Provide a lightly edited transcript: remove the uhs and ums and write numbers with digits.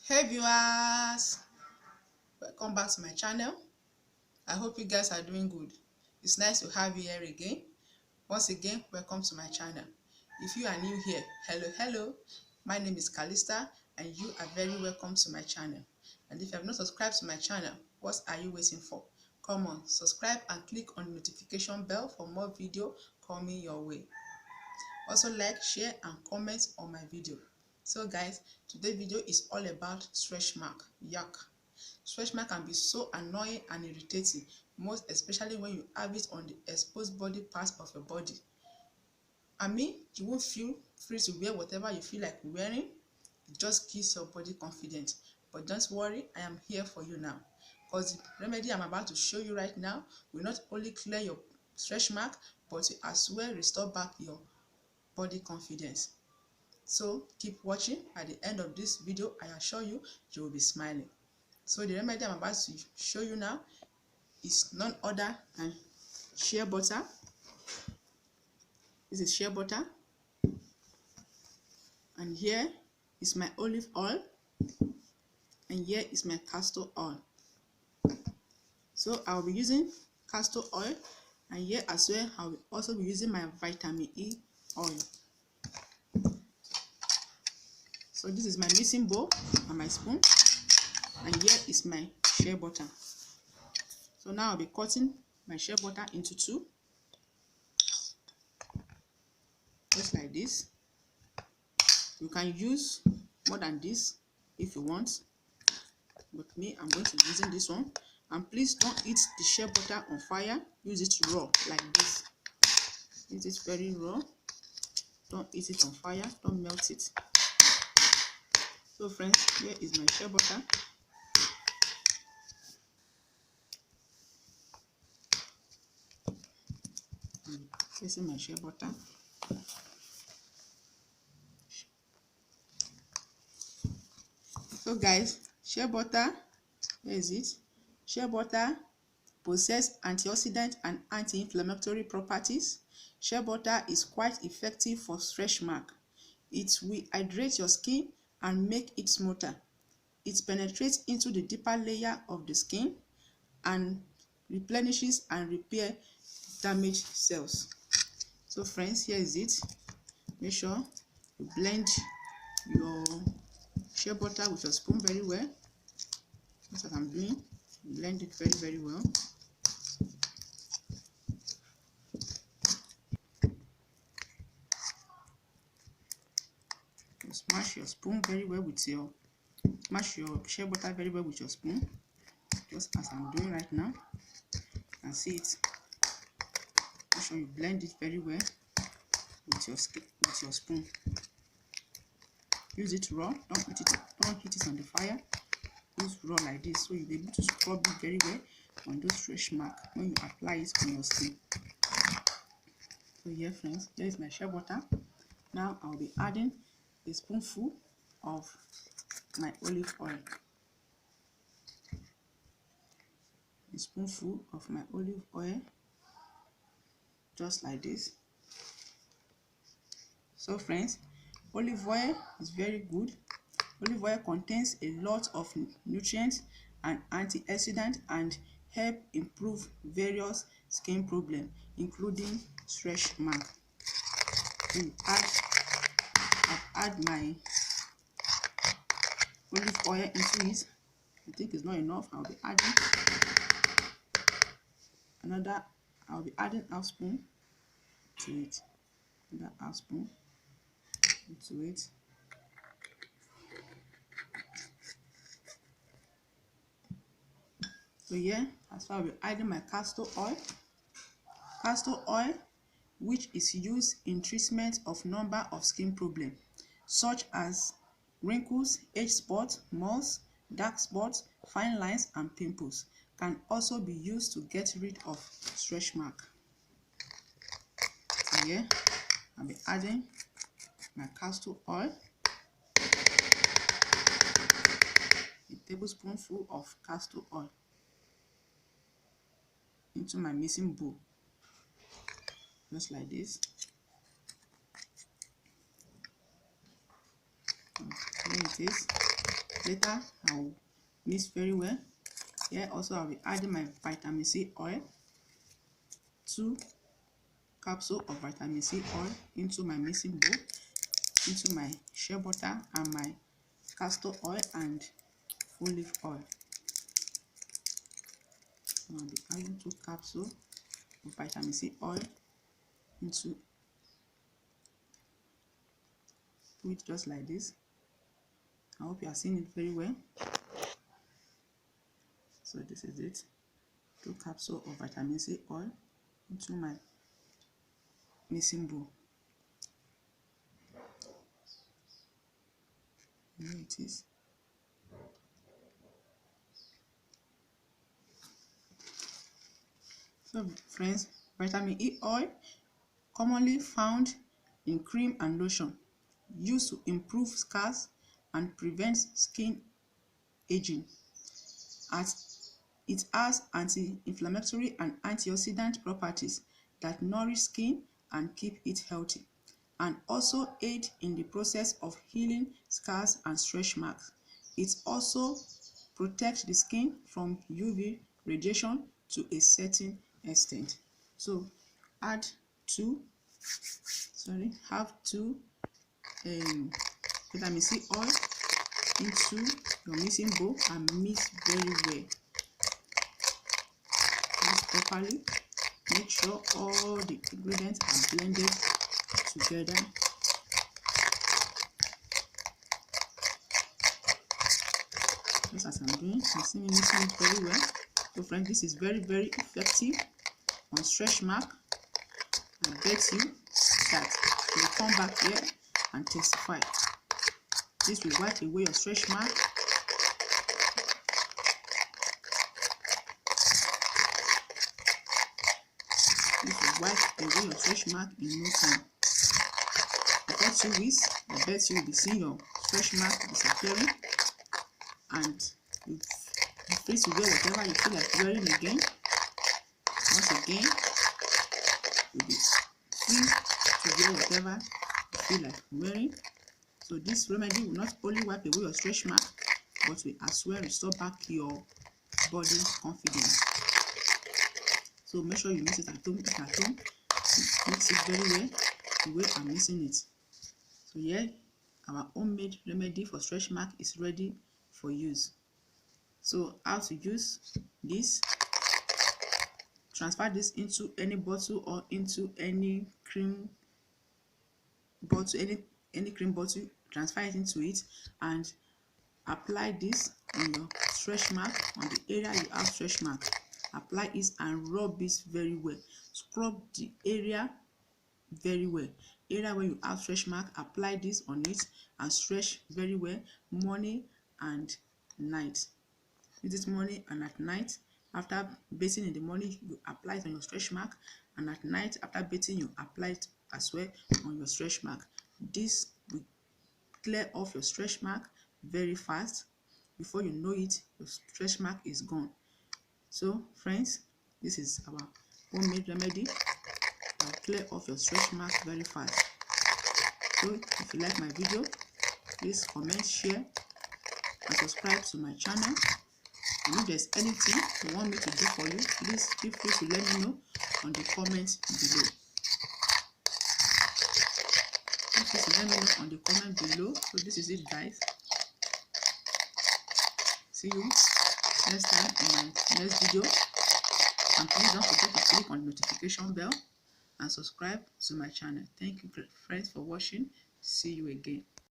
Hey viewers, welcome back to my channel. I hope you guys are doing good. It's nice to have you here again. Once again, welcome to my channel. If you are new here, hello. My name is Calista and you are very welcome to my channel. And if you have not subscribed to my channel, what are you waiting for? Come on, subscribe and click on the notification bell for more video coming your way. Also like, share and comment on my video. So guys, today's video is all about stretch mark. Yuck. Stretch mark can be so annoying and irritating, most especially when you have it on the exposed body parts of your body. I mean, you won't feel free to wear whatever you feel like wearing. It just kills your body confidence. But don't worry, I am here for you now. Because the remedy I'm about to show you right now will not only clear your stretch mark, but will as well restore back your body confidence. So keep watching. At the end of this video, I assure you, you will be smiling. So the remedy I'm about to show you now is none other than shea butter. This is shea butter. And here is my olive oil. And here is my castor oil. So I will be using castor oil. And here as well, I will also be using my vitamin E oil. So this is my mixing bowl and my spoon. And here is my shea butter. So now I'll be cutting my shea butter into two. Just like this. You can use more than this if you want. But me, I'm going to be using this one. And please don't eat the shea butter on fire. Use it raw like this. Use it very raw. Don't eat it on fire. Don't melt it. So friends, here is my shea butter. I'm placing my shea butter. So guys, shea butter, where is it? Shea butter possesses antioxidant and anti-inflammatory properties. Shea butter is quite effective for stretch mark. It will hydrate your skin and make it smoother. It penetrates into the deeper layer of the skin and replenishes and repair damaged cells. So friends, here is it. Make sure you blend your shea butter with your spoon very well. That's what I'm doing. Blend it very well. You smash your spoon very well with your shea butter very well with your spoon, just as I'm doing right now. You can see it. Make sure you blend it very well with your spoon. Use it raw. Don't heat it on the fire. Use raw like this, so you'll be able to scrub it very well on those stretch marks when you apply it on your skin. So here friends, here is my shea butter. Now I'll be adding a spoonful of my olive oil. A spoonful of my olive oil, just like this. So friends, olive oil is very good. Olive oil contains a lot of nutrients and antioxidants and help improve various skin problems, including stretch mark. I've added my olive oil into it. I think it's not enough. I'll be adding half spoon to it. Another half spoon into it. So yeah, that's why I'll be adding my castor oil. Castor oil, which is used in treatment of number of skin problems, such as wrinkles, age spots, moles, dark spots, fine lines, and pimples, can also be used to get rid of stretch mark. So here, I'll be adding my castor oil, a tablespoonful of castor oil into my mixing bowl, just like this. Here it is. Later, I'll mix very well. Here also I'll be adding my vitamin C oil, 2 capsules of vitamin C oil into my mixing bowl, into my shea butter and my castor oil and olive oil. I'll be adding 2 capsules of vitamin C oil into it just like this. I hope you are seeing it very well. So this is it. 2 capsules of vitamin C oil into my mixing bowl. Here it is. So friends, vitamin E oil commonly found in cream and lotion, used to improve scars and prevent skin aging. As it has anti-inflammatory and antioxidant properties that nourish skin and keep it healthy, and also aid in the process of healing scars and stretch marks. It also protects the skin from UV radiation to a certain extent. So have 2 vitamin C oil into your mixing bowl and mix very well. Mix properly. Make sure all the ingredients are blended together. Just as I'm doing, you see me mixing it very well. So friends, this is very effective on stretch mark. I bet you that you will come back here and testify. This will wipe away your stretch mark. This will wipe away your stretch mark in no time. Before 2 weeks, I bet you will be seeing your stretch mark disappearing, and you free to wear whatever you feel like wearing again. Once again, you'll be free to wear whatever you feel like wearing. So this remedy will not only wipe away your stretch mark, but will as well restore back your body confidence. So make sure you mix it at home. Mix it very well the way I'm mixing it. So here, our homemade remedy for stretch mark is ready for use. So how to use this: transfer this into any bottle or into any cream bottle, any cream bottle. Transfer it into it and apply this on your stretch mark, on the area you have stretch mark. Apply it and rub it very well. Scrub the area very well. Area where you have stretch mark, apply this on it and stretch very well morning and night. Use it morning and at night. After bathing in the morning, you apply it on your stretch mark, and at night after bathing, you apply it as well on your stretch mark. This will clear off your stretch mark very fast. Before you know it, your stretch mark is gone. So friends, this is our homemade remedy that will clear off your stretch mark very fast. So if you like my video, please comment, share and subscribe to my channel. And if there's anything you want me to do for you, please feel free to let me know on the comments below. Let me know on the comment below. So this is it, guys. See you next time in my next video, and please don't forget to click on the notification bell and subscribe to my channel. Thank you, friends, for watching. See you again.